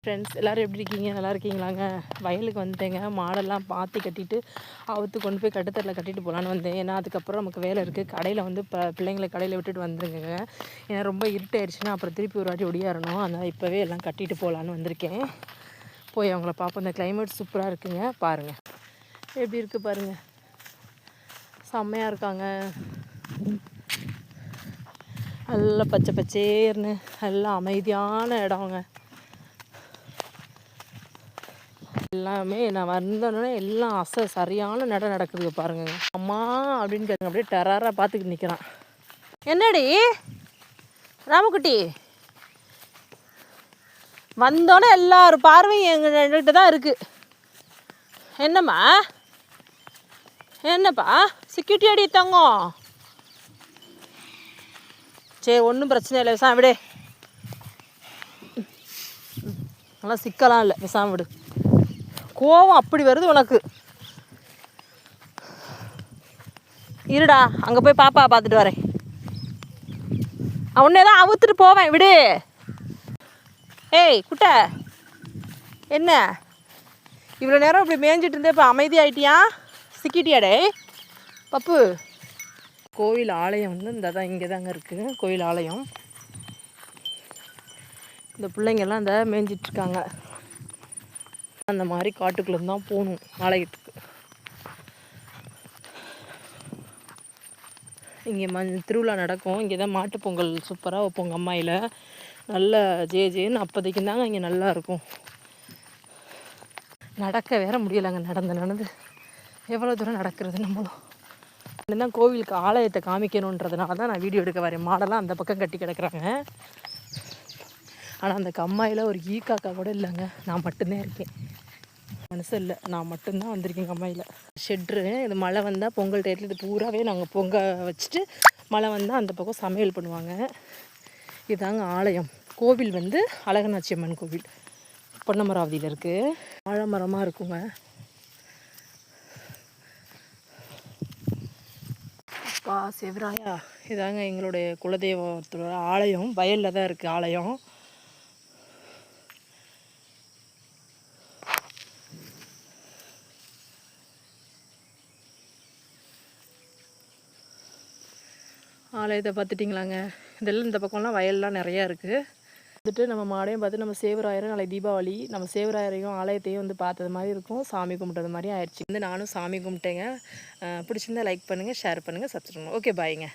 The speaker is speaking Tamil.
ஃப்ரெண்ட்ஸ் எல்லோரும் எப்படி இருக்கீங்க? நல்லா இருக்கீங்களாங்க? வயலுக்கு வந்துட்டேங்க. மாடெல்லாம் பாத்தி கட்டிட்டு அவுத்து கொண்டு போய் கட்டுத்தரில் கட்டிட்டு போகலான்னு வந்தேன். ஏன்னா அதுக்கப்புறம் நமக்கு வேலை இருக்குது. கடையில் வந்து பிள்ளைங்களை கடையில் விட்டுட்டு வந்துருங்க. ஏன்னா ரொம்ப இருட்டாயிடுச்சுன்னா அப்புறம் திருப்பி ஒரு வாட்டி ஒடியாரணும். அதனால் இப்போவே எல்லாம் கட்டிட்டு போகலான்னு வந்திருக்கேன். போய் அவங்கள பார்ப்போம். இந்த கிளைமேட் சூப்பராக இருக்குங்க. பாருங்கள் எப்படி இருக்குது பாருங்கள். செம்மையாக இருக்காங்க. நல்லா பச்சை பச்சேர்னு நல்லா அமைதியான இடங்க. எல்லாமே நான் வந்தோடனே எல்லாம் சரியான நடக்குதுங்க பாருங்க. அம்மா அப்படின்னு கேட்குங்க. அப்படியே டெரராக பார்த்துக்கிட்டு நிற்கிறான். என்னடி ராமக்குட்டி? வந்தோடனே எல்லாரும் பார்வையும் எங்கள்கிட்ட தான் இருக்குது. என்னம்மா? என்னப்பா சிக்கிட்டி அடி தங்கம்? சரி ஒன்றும் பிரச்சனை இல்லை, விசாம விடு. நல்லா சிக்கலாம் இல்லை, விசாம விடு. கோவம் அப்படி வருது உனக்கு. இருடா அங்கே போய் பாப்பா பார்த்துட்டு வரேன். உன்னே தான் அவுத்துட்டு போவேன், விடு. ஏய் குட்டை, என்ன இவ்வளோ நேரம் இப்படி மேய்ஞ்சிட்டு இருந்தே இப்போ அமைதியாயிட்டியா? சிக்கிட்டியாடே பப்பு? கோவில் ஆலயம் வந்து இந்த தான் இங்கே தாங்க இருக்குது கோவில் ஆலயம். இந்த பிள்ளைங்கள்லாம் இந்த மேய்ஞ்சிட்ருக்காங்க. அந்த மாதிரி காட்டுக்குள்ளே தான் போகணும் ஆலயத்துக்கு. இங்கே திருவிழா நடக்கும். இங்கே தான் மாட்டுப்பொங்கல் சூப்பராக வைப்போங்க அம்மாயில். நல்ல ஜேன்னு அப்போதைக்கு தாங்க இங்கே நல்லா இருக்கும். நடக்க வேற முடியலைங்க. நடந்து எவ்வளோ தூரம் நடக்கிறது நம்மளும். தான் கோவிலுக்கு ஆலயத்தை காமிக்கணுன்றதுனால தான் நான் வீடியோ எடுக்க வரேன். மாடெல்லாம் அந்த பக்கம் கட்டி கிடக்குறாங்க. ஆனால் அந்த கம்மாயில் ஒரு ஈக்காக்கா கூட இல்லைங்க. நான் மட்டும்தான் இருக்கேன், மனுஷன் இல்லை. நான் மட்டும்தான் வந்திருக்கேன் கம்மாயில். ஷெட்ரு இது மழை வந்தால் பொங்கல் டயத்தில் இது பூராவே நாங்கள் பொங்க வச்சுட்டு மழை வந்தால் அந்த பக்கம் சமையல் பண்ணுவாங்க. இதாங்க ஆலயம். கோவில் வந்து அழகனாச்சி அம்மன் கோவில் பொன்னமராவதியில் இருக்குது. வாழை மரமாக இருக்குங்க. அப்பா சிவராயா, இதாங்க எங்களுடைய குலதெய்வத்தோட ஆலயம். வயலில் தான் இருக்குது ஆலயம். ஆலயத்தை பார்த்துட்டிங்களாங்க? இதெல்லாம் இந்த பக்கம்லாம் வயல்லாம் நிறையா இருக்குது. வந்துட்டு நம்ம மாடையும் பார்த்து நம்ம சேவராயரும் நாளைக்கு தீபாவளி நம்ம சேவராயரையும் ஆலயத்தையும் வந்து பார்த்தது மாதிரி இருக்கும். சாமி கும்பிட்டது மாதிரி ஆயிடுச்சு. வந்து நானும் சாமி கும்பிட்டேங்க. பிடிச்சிருந்தா லைக் பண்ணுங்கள், ஷேர் பண்ணுங்கள், சப்ஸ்கிரைப் பண்ணுங்கள். ஓகே பாய்ங்க.